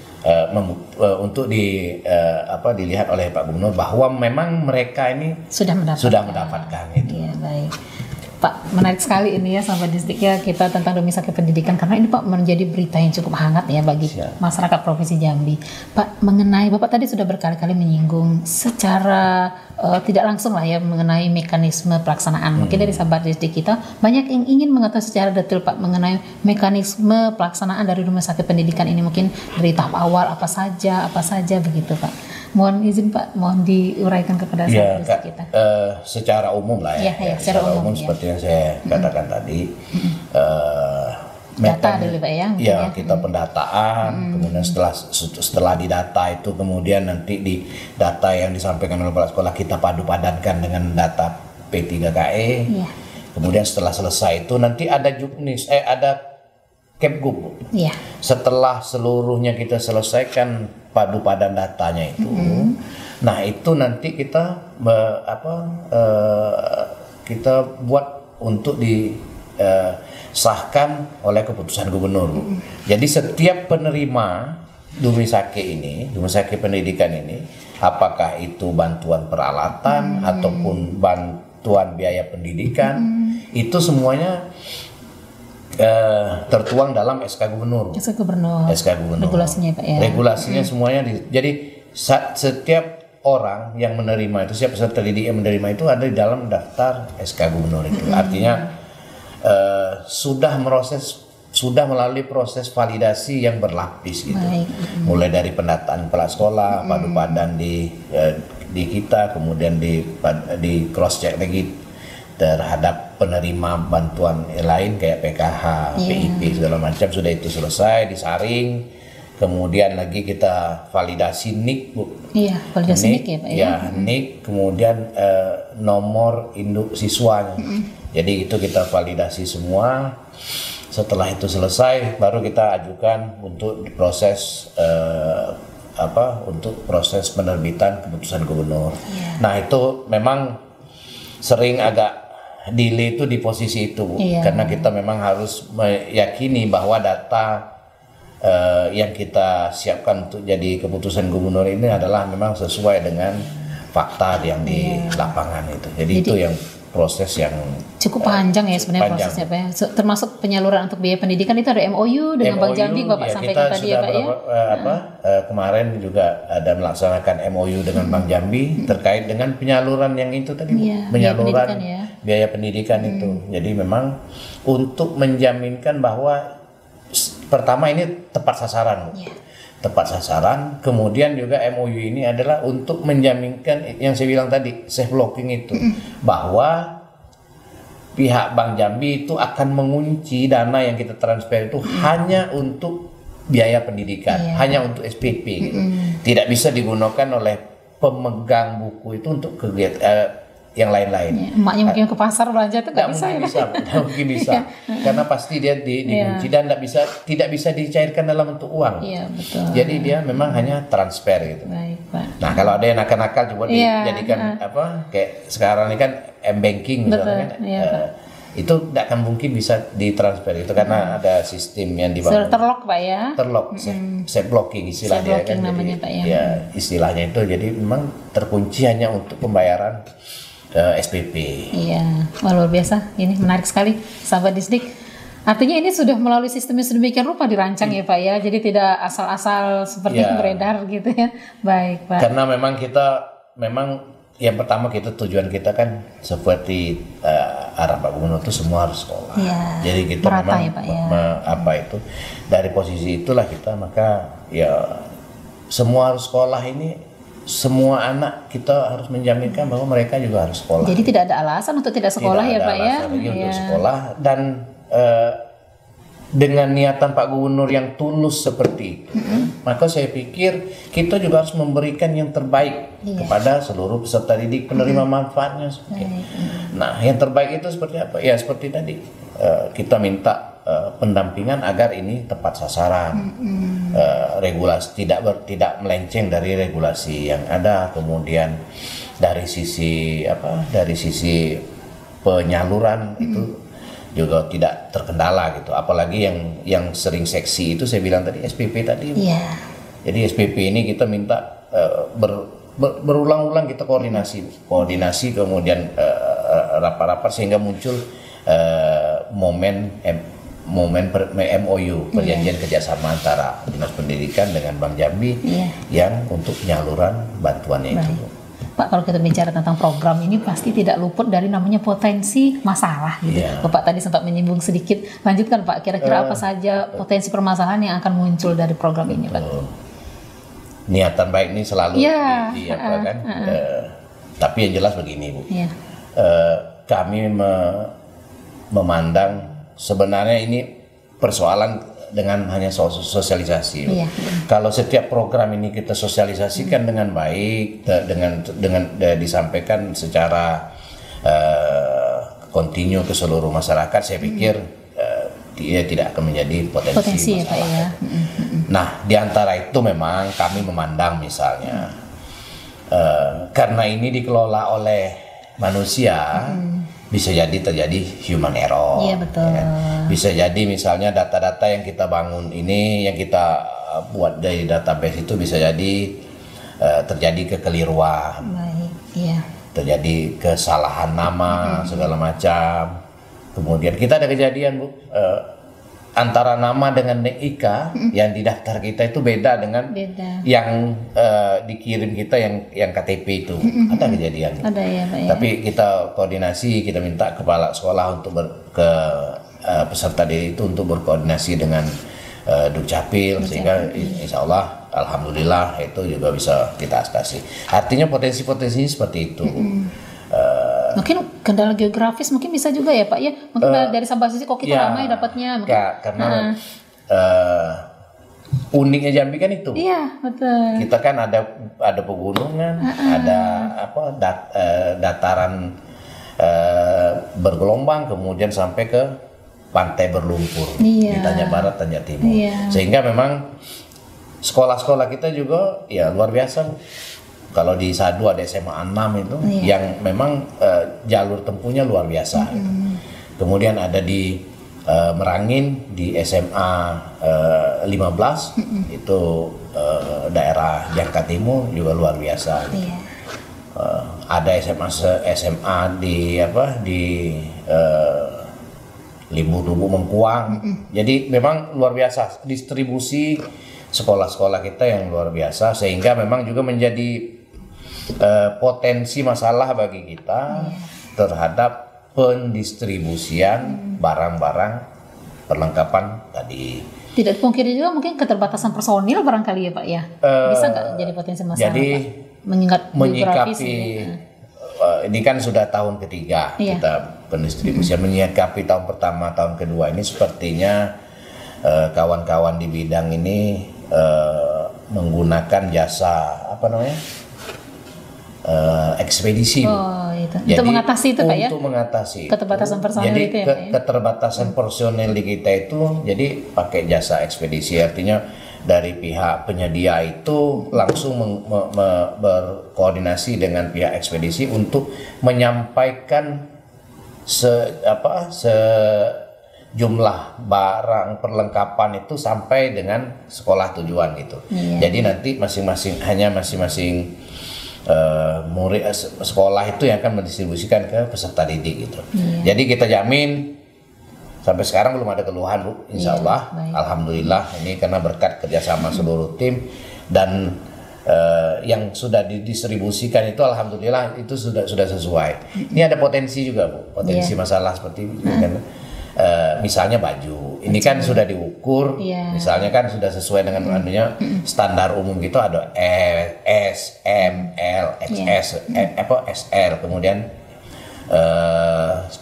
dilihat oleh Pak Gubernur bahwa memang mereka ini sudah mendapatkan itu. Iya, baik. Pak, menarik sekali ini ya sahabat Disdik ya, kita tentang Domisaki Pendidikan, karena ini Pak menjadi berita yang cukup hangat ya bagi masyarakat Provinsi Jambi. Pak, mengenai Bapak tadi sudah berkali-kali menyinggung secara tidak langsung lah ya mengenai mekanisme pelaksanaan. Mungkin dari sahabat Disdik kita banyak yang ingin mengetahui secara detail Pak mengenai mekanisme pelaksanaan dari Rumah Sakit Pendidikan ini, mungkin dari tahap awal apa saja begitu Pak. Mohon izin Pak, mohon diuraikan kepada sahabat kita. Secara umum lah ya. Secara umum seperti yang saya katakan tadi. Data dulu Pak ya. Ya, kita pendataan, kemudian setelah didata itu kemudian nanti di data yang disampaikan oleh kepala sekolah kita padu-padankan dengan data P3KE. Kemudian setelah selesai itu nanti ada juknis, ada Kemgub. Setelah seluruhnya kita selesaikan padu padan datanya itu, nah itu nanti kita kita buat untuk disahkan oleh keputusan gubernur. Jadi setiap penerima Rumah Sakit Pendidikan ini, apakah itu bantuan peralatan ataupun bantuan biaya pendidikan, itu semuanya tertuang dalam SK Gubernur. Regulasinya Pak ya. Regulasinya semuanya jadi setiap orang yang menerima itu, setiap peserta didik yang menerima itu ada di dalam daftar SK Gubernur itu. Artinya sudah melalui proses validasi yang berlapis gitu. Mulai dari pendataan kepala sekolah, padu padan di kita, kemudian di cross check lagi terhadap penerima bantuan lain kayak PKH, PIP segala macam, sudah itu selesai disaring, kemudian lagi kita validasi NIK, Bu. Validasi NIK ya Pak ya. NIK, kemudian nomor induk siswanya. Jadi itu kita validasi semua. Setelah itu selesai, baru kita ajukan untuk proses untuk proses penerbitan keputusan gubernur. Nah, itu memang sering agak delay itu di posisi itu, karena kita memang harus meyakini bahwa data yang kita siapkan untuk jadi keputusan gubernur ini adalah memang sesuai dengan fakta yang di lapangan itu. Jadi itu yang proses yang cukup panjang ya sebenarnya prosesnya Pak ya. Termasuk penyaluran untuk biaya pendidikan itu ada MOU dengan Bank Jambi Bapak sampaikan tadi ya Pak ya. Kemarin juga ada melaksanakan MOU dengan Bank Jambi terkait dengan penyaluran yang itu tadi, penyaluran biaya pendidikan itu. Jadi memang untuk menjaminkan bahwa pertama ini tepat sasaran, Bu. Tepat sasaran. Kemudian juga MOU ini adalah untuk menjaminkan yang saya bilang tadi, safe blocking itu, bahwa pihak Bank Jambi itu akan mengunci dana yang kita transfer itu hanya untuk biaya pendidikan, hanya untuk SPP gitu. Tidak bisa digunakan oleh pemegang buku itu untuk kegiatan yang lain-lain. Emaknya mungkin ke pasar belanja itu nggak bisa, nggak mungkin bisa, karena pasti dia dikunci dan tidak bisa dicairkan dalam bentuk uang. Iya, betul. Jadi dia memang hanya transfer gitu. Baik, Pak. Nah, kalau ada yang nakal-nakal coba dijadikan apa kayak sekarang ini kan m-banking misalnya, itu tidak akan mungkin bisa ditransfer itu karena ada sistem yang dibangun. Terlock, Pak ya. Terlock, safe blocking istilahnya kan. Namanya, Pak, ya istilahnya itu, jadi memang terkunci hanya untuk pembayaran SPP. Iya, luar biasa. Ini menarik sekali, sahabat Disdik. Artinya ini sudah melalui sistem yang sedemikian rupa dirancang ya, Pak ya. Jadi tidak asal-asal seperti beredar gitu ya. Baik, Pak. Karena memang yang pertama tujuan kita kan seperti arahan Pak Gubernur itu semua harus sekolah. Ya, jadi kita merata memang ya, Pak, ya. itu dari posisi itulah kita, maka ya semua harus sekolah ini. Semua anak kita harus menjaminkan bahwa mereka juga harus sekolah. Jadi tidak ada alasan untuk tidak sekolah ya, Pak ya. Untuk sekolah, dan dengan niatan Pak Gubernur yang tulus seperti itu, maka saya pikir kita juga harus memberikan yang terbaik kepada seluruh peserta didik penerima manfaatnya. Nah, yang terbaik itu seperti apa? Ya seperti tadi kita minta pendampingan agar ini tepat sasaran, regulasi tidak melenceng dari regulasi yang ada, kemudian dari sisi penyaluran itu juga tidak terkendala gitu, apalagi yang sering seksi itu saya bilang tadi SPP tadi. Jadi SPP ini kita minta berulang-ulang kita koordinasi kemudian rapat-rapat sehingga muncul momen MOU, perjanjian kerjasama antara Dinas Pendidikan dengan Bank Jambi yang untuk penyaluran bantuannya itu. Pak, kalau kita bicara tentang program ini pasti tidak luput dari namanya potensi masalah gitu. Bapak tadi sempat menyinggung sedikit. Lanjutkan Pak, kira-kira apa saja potensi permasalahan yang akan muncul dari program ini, Pak? Niatan baik ini selalu kan. Tapi yang jelas begini, Bu. Kami memandang sebenarnya ini persoalan dengan hanya sosialisasi. Kalau setiap program ini kita sosialisasikan dengan baik, dengan disampaikan secara kontinu ke seluruh masyarakat, saya pikir dia tidak akan menjadi potensi masalah. Ya, Pak, ya. Nah, di antara itu memang kami memandang misalnya karena ini dikelola oleh manusia, bisa jadi terjadi human error. Iya, betul. Ya. Bisa jadi misalnya data-data yang kita bangun ini, yang kita buat dari database itu bisa jadi terjadi kekeliruan. Terjadi kesalahan nama segala macam. Kemudian kita ada kejadian, Bu, antara nama dengan NIK yang di daftar kita itu beda dengan yang dikirim kita yang KTP itu. Ada kejadian. Ada ya, Pak ya. Tapi kita koordinasi, kita minta kepala sekolah untuk peserta didik itu untuk berkoordinasi dengan Dukcapil, sehingga insya Allah alhamdulillah itu juga bisa kita atasi. Artinya potensi-potensinya seperti itu. Mungkin kendala geografis mungkin bisa juga ya, Pak ya. Mungkin dari Sabah sisi kok kita ramai dapatnya. Karena uniknya Jambi kan itu. Iya, betul. Kita kan ada pegunungan, ada dataran bergelombang, kemudian sampai ke pantai berlumpur. Di Tanjak Barat, Tanjak Timur. Sehingga memang sekolah-sekolah kita juga ya luar biasa. Kalau di Sadu ada SMA 6 itu yang memang jalur tempuhnya luar biasa. Kemudian ada di Merangin di SMA 15 itu daerah Jangka Timur juga luar biasa. Ada SMA di Limbu-Dubu Mengkuang. Jadi memang luar biasa distribusi sekolah-sekolah kita yang luar biasa, sehingga memang juga menjadi potensi masalah bagi kita terhadap pendistribusian barang-barang perlengkapan tadi. Tidak dipungkiri juga mungkin keterbatasan personil barangkali ya Pak ya. Bisa nggak jadi potensi masalah? Jadi Pak? menyikapi ini kan sudah tahun ketiga kita pendistribusian, menyikapi tahun pertama, tahun kedua ini sepertinya kawan-kawan di bidang ini menggunakan jasa apa namanya? Ekspedisi. Itu. Jadi, untuk mengatasi itu Pak ya? Untuk mengatasi keterbatasan personil jadi, itu ya Pak ya? keterbatasan personil di kita itu jadi pakai jasa ekspedisi, artinya dari pihak penyedia itu langsung berkoordinasi dengan pihak ekspedisi untuk menyampaikan sejumlah barang perlengkapan itu sampai dengan sekolah tujuan gitu. Jadi nanti masing-masing murid sekolah itu yang akan mendistribusikan ke peserta didik gitu. Jadi kita jamin sampai sekarang belum ada keluhan Bu, insya Allah. Alhamdulillah ini karena berkat kerjasama seluruh tim dan yang sudah didistribusikan itu alhamdulillah itu sudah sesuai. Ini ada potensi juga Bu, potensi masalah seperti ini kan. Misalnya baju, ini kan sudah diukur, misalnya kan sudah sesuai dengan standar umum gitu, ada S, M, L, XS, SR, kemudian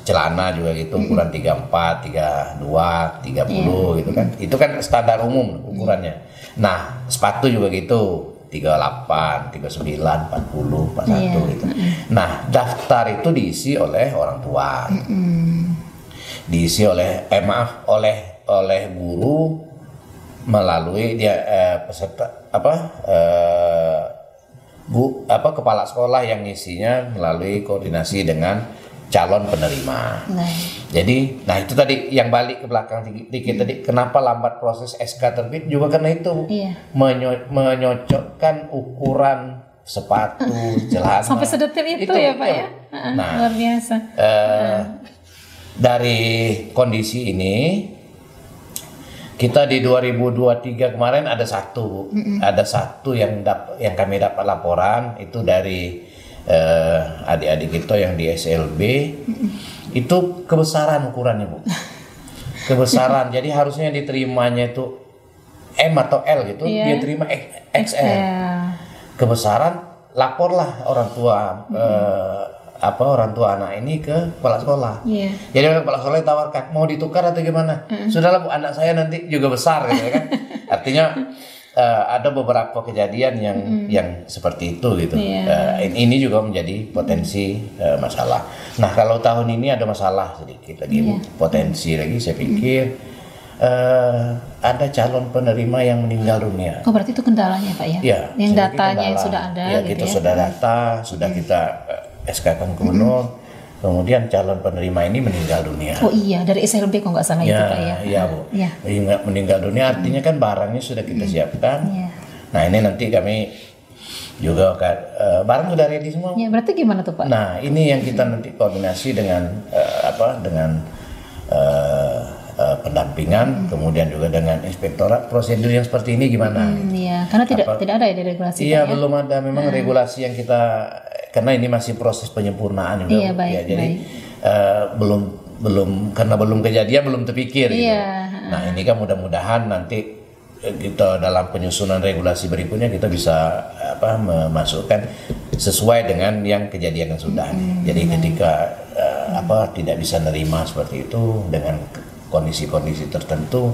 celana juga gitu ukuran 34, 32, 30 gitu kan, itu kan standar umum ukurannya. Nah sepatu juga gitu 38, 39, 40, 41 gitu. Nah daftar itu diisi oleh orang tua. Diisi oleh guru melalui dia peserta kepala sekolah yang isinya melalui koordinasi dengan calon penerima. Jadi, itu tadi yang balik ke belakang dikit tadi, kenapa lambat proses SK terbit juga karena itu menyocokkan ukuran sepatu, celana. Sampai sedetil itu ya Pak ya. Luar biasa. Dari kondisi ini kita di 2023 kemarin ada satu yang kami dapat laporan itu dari adik-adik kita yang di SLB itu kebesaran ukurannya Bu, kebesaran jadi harusnya diterimanya itu M atau L gitu, dia terima XL. Kebesaran, laporlah orang tua orang tua anak ini ke kepala sekolah. Jadi kepala sekolah ditawarkan mau ditukar atau gimana? Sudahlah Bu, anak saya nanti juga besar gitu kan. Artinya ada beberapa kejadian yang seperti itu gitu. Ini juga menjadi potensi masalah. Nah kalau tahun ini ada masalah sedikit lagi Bu, potensi lagi saya pikir ada calon penerima yang meninggal dunia. Oh berarti itu kendalanya Pak ya? Yang datanya yang sudah ada. Kita sudah data, sudah kita SK-kan gubernur, kemudian calon penerima ini meninggal dunia. Oh iya, dari SLB kok nggak salah itu Pak ya? Iya Bu, meninggal dunia artinya kan barangnya sudah kita siapkan. Nah ini nanti kami juga barang sudah ready semua. Berarti gimana tuh Pak? Nah ini yang kita nanti koordinasi dengan pendampingan, kemudian juga dengan inspektorat prosedur yang seperti ini gimana? Karena tidak ada ya di regulasi. Belum ada memang regulasi yang kita, karena ini masih proses penyempurnaan juga. Jadi belum karena belum kejadian belum terpikir. Gitu. Nah ini kan mudah-mudahan nanti kita dalam penyusunan regulasi berikutnya kita bisa memasukkan sesuai dengan yang kejadian yang sudah. Jadi ketika tidak bisa nerima seperti itu dengan kondisi-kondisi tertentu,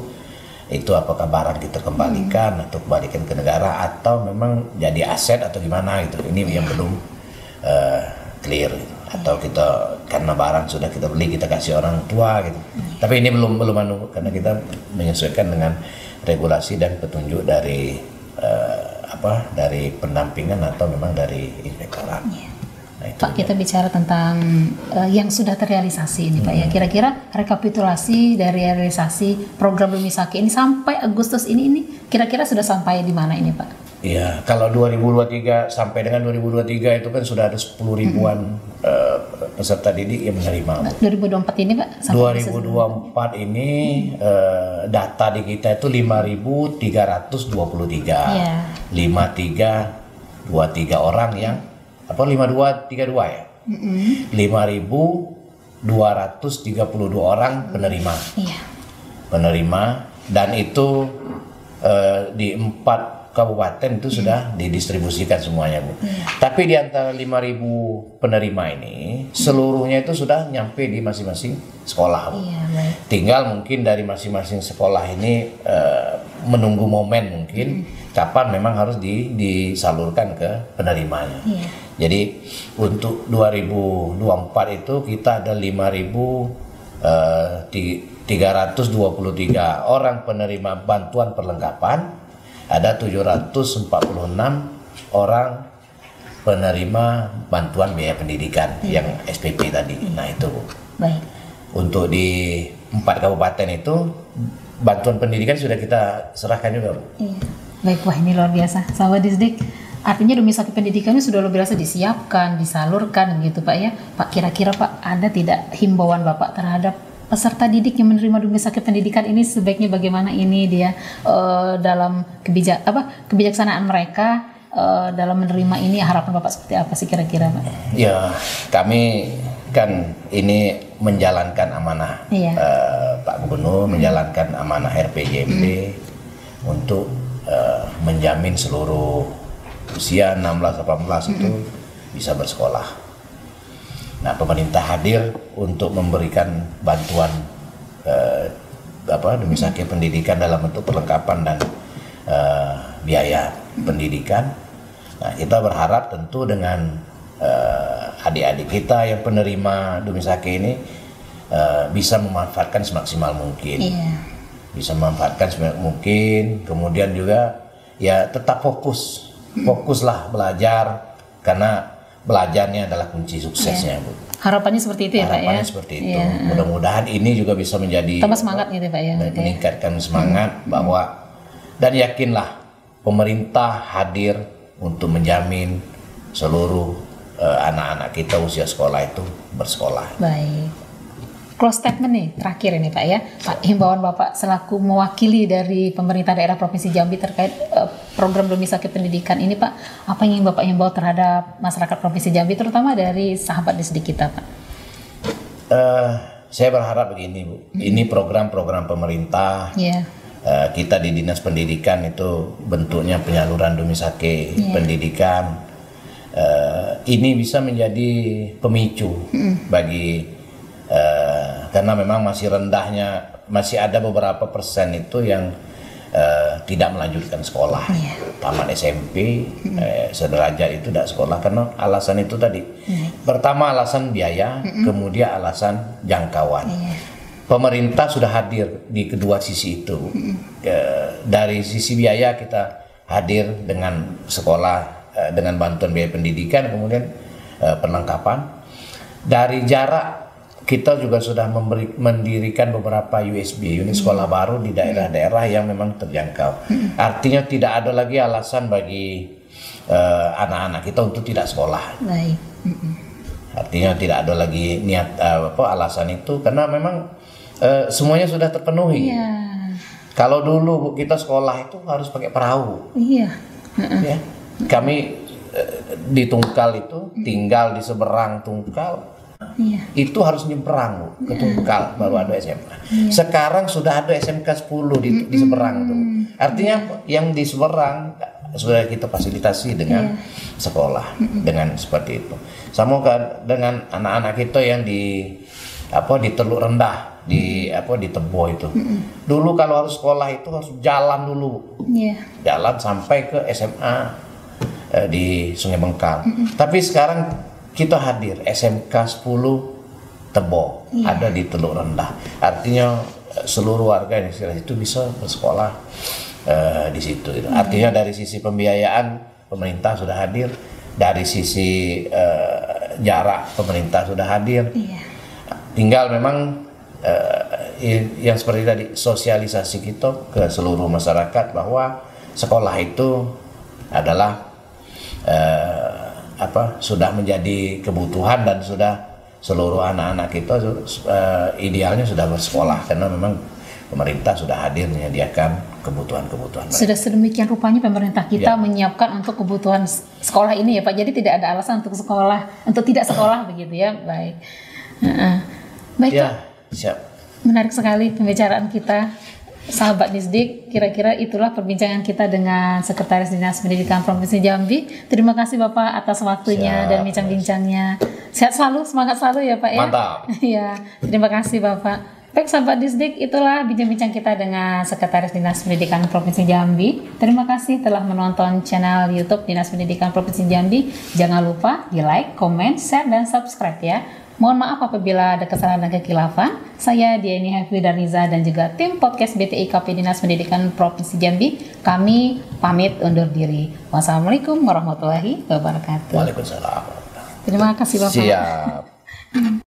itu apakah barang kita kembalikan atau kembalikan ke negara atau memang jadi aset atau gimana gitu. Ini yang belum clear atau kita karena barang sudah kita beli kita kasih orang tua gitu. Tapi ini belum karena kita menyesuaikan dengan regulasi dan petunjuk dari dari pendampingan atau memang dari inspektorat. Pak, kita bicara tentang yang sudah terrealisasi ini Pak ya. Kira-kira rekapitulasi dari realisasi program Lumisaki ini sampai Agustus ini kira-kira sudah sampai di mana ini Pak? Iya, kalau 2023 sampai dengan 2023 itu kan sudah ada 10 ribuan peserta didik yang menerima. 2024 ini Pak? 2024 ini data di kita itu 5.323. 5323 orang yang 5232 ya. 5.323 232 orang penerima. Penerima, dan itu di 4 kabupaten itu sudah didistribusikan semuanya, Bu. Tapi di antara 5.000 penerima ini seluruhnya itu sudah nyampe di masing-masing sekolah, Bu. Tinggal mungkin dari masing-masing sekolah ini menunggu momen mungkin kapan memang harus disalurkan ke penerimanya. Jadi untuk 2024 itu kita ada 5.323 orang penerima bantuan perlengkapan, ada 746 orang penerima bantuan biaya pendidikan yang SPP tadi. Nah itu, Bu. Untuk di 4 kabupaten itu bantuan pendidikan sudah kita serahkan juga, Bu. Baik, wah ini luar biasa, sahabat Disdik. Artinya Domisaki pendidikannya sudah luar biasa disiapkan, disalurkan gitu Pak ya. Pak, kira-kira Pak ada tidak himbauan Bapak terhadap peserta didik yang menerima Domisaki pendidikan ini sebaiknya bagaimana ini dia dalam kebijaksanaan mereka dalam menerima ini, harapan Bapak seperti apa sih kira-kira Pak? Ya, kami kan ini menjalankan amanah Pak Gubernur, menjalankan amanah RPJMD untuk menjamin seluruh usia 16-18 itu bisa bersekolah. Nah, pemerintah hadir untuk memberikan bantuan Domisaki pendidikan dalam bentuk perlengkapan dan biaya pendidikan. Nah, kita berharap tentu dengan adik-adik kita yang penerima Domisaki ini bisa memanfaatkan semaksimal mungkin. Bisa memanfaatkan sebanyak mungkin, kemudian juga ya tetap fokuslah belajar, karena belajarnya adalah kunci suksesnya, Bu. Harapannya seperti itu ya Pak ya? Harapannya seperti itu. Mudah-mudahan ini juga bisa menjadi tambah semangat gitu Pak ya? Meningkatkan semangat bahwa, dan yakinlah pemerintah hadir untuk menjamin seluruh anak-anak kita usia sekolah itu bersekolah. Baik. Close statement nih terakhir ini Pak ya, Pak, himbauan Bapak selaku mewakili dari pemerintah daerah Provinsi Jambi terkait program Domisaki pendidikan ini Pak, apa yang Bapak himbau terhadap masyarakat Provinsi Jambi terutama dari sahabat Disdik kita Pak? Saya berharap begini, Bu, ini program-program pemerintah, kita di Dinas Pendidikan itu bentuknya penyaluran Domisaki pendidikan, ini bisa menjadi pemicu bagi karena memang masih ada beberapa persen itu yang tidak melanjutkan sekolah, tamat SMP, sederajat itu tidak sekolah karena alasan itu tadi. Pertama alasan biaya, kemudian alasan jangkauan. Pemerintah sudah hadir di kedua sisi itu. Dari sisi biaya kita hadir dengan sekolah, dengan bantuan biaya pendidikan, kemudian perlengkapan. Dari jarak kita juga sudah mendirikan beberapa USB, unit sekolah baru di daerah-daerah yang memang terjangkau. Artinya tidak ada lagi alasan bagi anak-anak kita untuk tidak sekolah. Artinya tidak ada lagi niat alasan itu, karena memang semuanya sudah terpenuhi. Kalau dulu kita sekolah itu harus pakai perahu. Ya. Kami di Tungkal itu tinggal di seberang Tungkal. Itu harus nyebrang ke Tungkal baru ada SMA. Sekarang sudah ada SMK 10 di seberang tuh. Artinya yang di seberang sudah kita fasilitasi dengan sekolah, dengan seperti itu. Sama dengan anak-anak kita yang di Teluk Rendah, di Tebo itu. Dulu kalau harus sekolah itu harus jalan dulu. Jalan sampai ke SMA di Sungai Bengkal. Tapi sekarang kita hadir SMK 10 Tebo, ada di Teluk Rendah. Artinya seluruh warga yang itu bisa bersekolah di situ. Artinya dari sisi pembiayaan pemerintah sudah hadir, dari sisi jarak pemerintah sudah hadir. Tinggal memang yang seperti tadi, sosialisasi kita ke seluruh masyarakat bahwa sekolah itu adalah sudah menjadi kebutuhan, dan sudah seluruh anak-anak kita idealnya sudah bersekolah, karena memang pemerintah sudah hadir menyediakan kebutuhan-kebutuhan mereka. Sudah sedemikian rupanya pemerintah kita menyiapkan untuk kebutuhan sekolah ini ya Pak. Jadi tidak ada alasan untuk tidak sekolah begitu ya. Baik. Baik, ya, siap. Menarik sekali pembicaraan kita, sahabat Disdik. Kira-kira itulah perbincangan kita dengan Sekretaris Dinas Pendidikan Provinsi Jambi. Terima kasih Bapak atas waktunya dan bincang-bincangnya. Sehat selalu, semangat selalu ya Pak ya. Mantap. Ya, terima kasih Bapak. Baik sahabat Disdik, itulah bincang-bincang kita dengan Sekretaris Dinas Pendidikan Provinsi Jambi. Terima kasih telah menonton channel YouTube Dinas Pendidikan Provinsi Jambi. Jangan lupa di like, komen, share, dan subscribe ya. Mohon maaf apabila ada kesalahan dan kekhilafan. Saya Diani Hafidariza dan juga tim podcast BTIKP Dinas Pendidikan Provinsi Jambi. Kami pamit undur diri. Wassalamualaikum warahmatullahi wabarakatuh. Waalaikumsalam. Terima kasih Bapak. Siap.